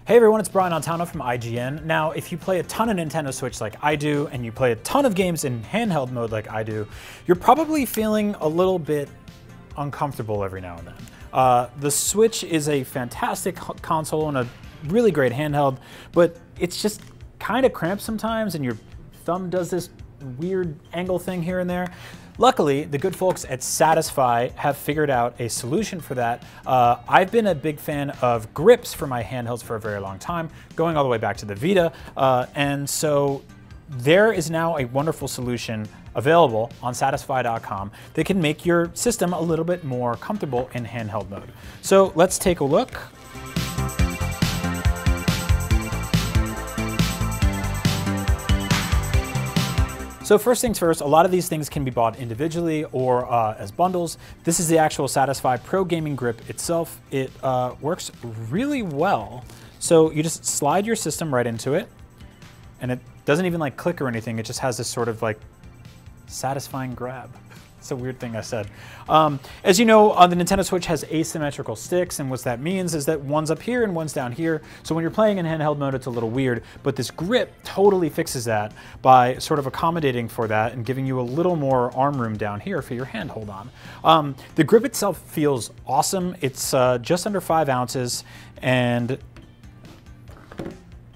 Hey everyone, it's Brian Altano from IGN. Now, if you play a ton of Nintendo Switch like I do, and you play a ton of games in handheld mode like I do, you're probably feeling a little bit uncomfortable every now and then. The Switch is a fantastic console and a really great handheld, but it's just kind of cramped sometimes, and your thumb does this weird angle thing here and there. Luckily, the good folks at Satisfye have figured out a solution for that. I've been a big fan of grips for my handhelds for a very long time, going all the way back to the Vita, and so there is now a wonderful solution available on Satisfye.com that can make your system a little bit more comfortable in handheld mode. So let's take a look. So first things first, a lot of these things can be bought individually or as bundles. This is the actual Satisfye Pro Gaming Grip itself. It works really well. So you just slide your system right into it, and it doesn't even like click or anything. It just has this sort of like satisfying grab. It's a weird thing I said. As you know, the Nintendo Switch has asymmetrical sticks, and what that means is that one's up here and one's down here. So when you're playing in handheld mode, it's a little weird, but this grip totally fixes that by sort of accommodating for that and giving you a little more arm room down here for your hand hold on. The grip itself feels awesome. It's just under 5 ounces, and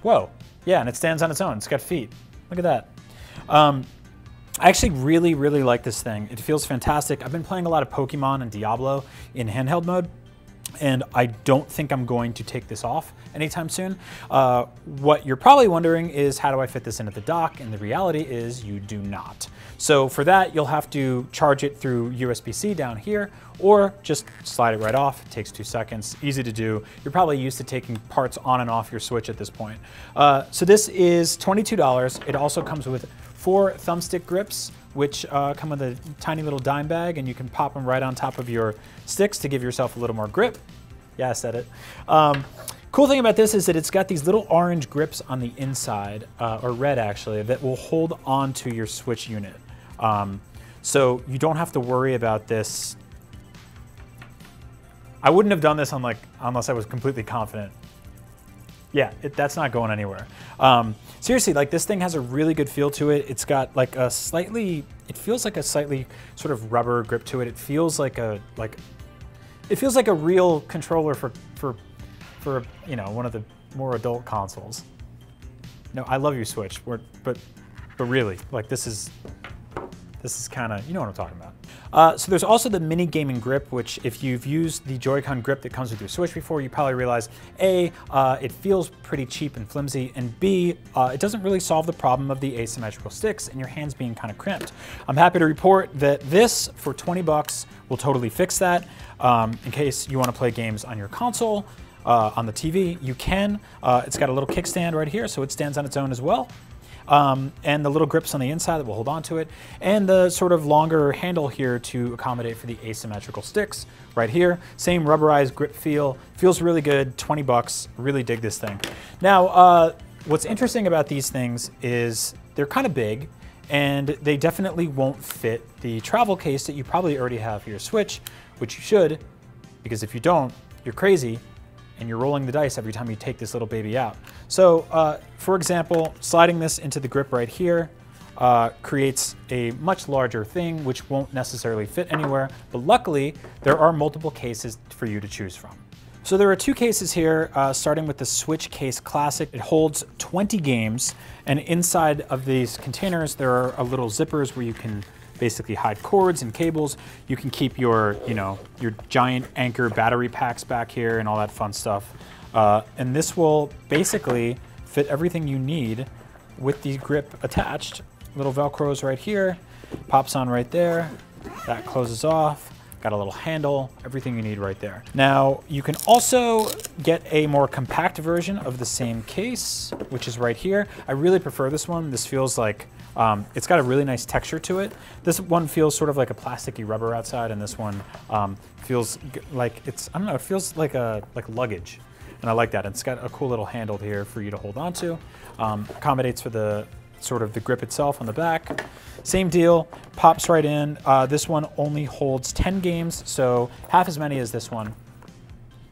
whoa, yeah, and it stands on its own. It's got feet. Look at that. I actually really like this thing. It feels fantastic. I've been playing a lot of Pokemon and Diablo in handheld mode, and I don't think I'm going to take this off anytime soon. What you're probably wondering is, how do I fit this into the dock? And the reality is you do not. So for that, you'll have to charge it through USB-C down here, or just slide it right off. It takes 2 seconds, easy to do. You're probably used to taking parts on and off your Switch at this point. So this is $22. It also comes with 4 thumbstick grips, which come with a tiny little dime bag, and you can pop them right on top of your sticks to give yourself a little more grip. Yeah, I said it. Cool thing about this is that it's got these little orange grips on the inside, or red actually, that will hold on to your Switch unit. So you don't have to worry about this. I wouldn't have done this unless I was completely confident. Yeah, that's not going anywhere. Seriously, like, this thing has a really good feel to it. It's got like a slightly, it feels like a slightly sort of rubber grip to it. It feels like a real controller for you know, one of the more adult consoles. No, I love you, Switch, but really, like, this is kind of, you know what I'm talking about. So there's also the mini gaming grip, which if you've used the Joy-Con grip that comes with your Switch before, you probably realize A, it feels pretty cheap and flimsy, and B, it doesn't really solve the problem of the asymmetrical sticks and your hands being kind of cramped. I'm happy to report that this, for 20 bucks, will totally fix that. In case you want to play games on your console, on the TV, you can. It's got a little kickstand right here, so it stands on its own as well. And the little grips on the inside that will hold on to it, and the sort of longer handle here to accommodate for the asymmetrical sticks right here. Same rubberized grip feel, feels really good, 20 bucks, really dig this thing. Now, what's interesting about these things is they're kind of big, and they definitely won't fit the travel case that you probably already have for your Switch, which you should, because if you don't, you're crazy, and you're rolling the dice every time you take this little baby out. So, for example, sliding this into the grip right here creates a much larger thing, which won't necessarily fit anywhere, but luckily, there are multiple cases for you to choose from. So there are 2 cases here, starting with the Switch Case Classic. It holds 20 games, and inside of these containers, there are little zippers where you can basically hide cords and cables. You can keep your, you know, your giant Anchor battery packs back here and all that fun stuff. And this will basically fit everything you need with the grip attached. Little Velcros right here, pops on right there. That closes off. Got a little handle, everything you need right there. Now, you can also get a more compact version of the same case, which is right here. I really prefer this one. This feels like, it's got a really nice texture to it. This one feels sort of like a plasticky rubber outside, and this one feels like it's, I don't know, it feels like luggage. And I like that. It's got a cool little handle here for you to hold on to. Accommodates for the sort of the grip itself on the back. Same deal, pops right in. This one only holds 10 games, so half as many as this one.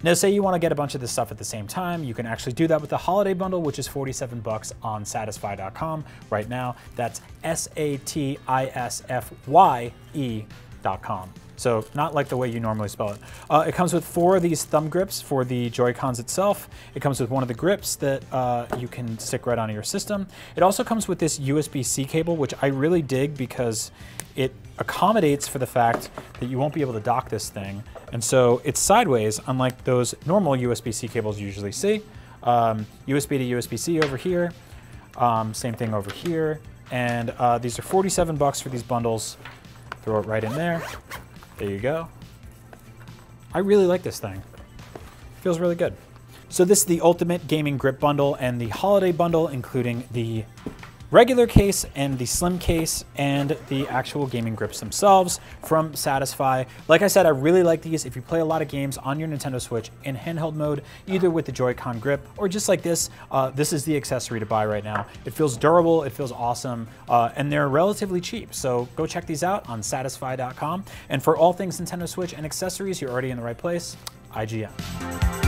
Now, say you want to get a bunch of this stuff at the same time, you can actually do that with the holiday bundle, which is $47 on Satisfye.com right now. That's SATISFYE.com. So not like the way you normally spell it. It comes with 4 of these thumb grips for the Joy-Cons itself. It comes with one of the grips that you can stick right onto your system. It also comes with this USB-C cable, which I really dig because it accommodates for the fact that you won't be able to dock this thing. And so it's sideways, unlike those normal USB-C cables you usually see. USB to USB-C over here. Same thing over here. And these are $47 for these bundles. Throw it right in there. There you go. I really like this thing. Feels really good. So this is the Ultimate Gaming Grip Bundle and the Holiday Bundle, including the regular case and the slim case and the actual gaming grips themselves from Satisfye. Like I said, I really like these if you play a lot of games on your Nintendo Switch in handheld mode, either with the Joy-Con grip or just like this. This is the accessory to buy right now. It feels durable, it feels awesome, and they're relatively cheap. So go check these out on Satisfye.com. And for all things Nintendo Switch and accessories, you're already in the right place. IGN.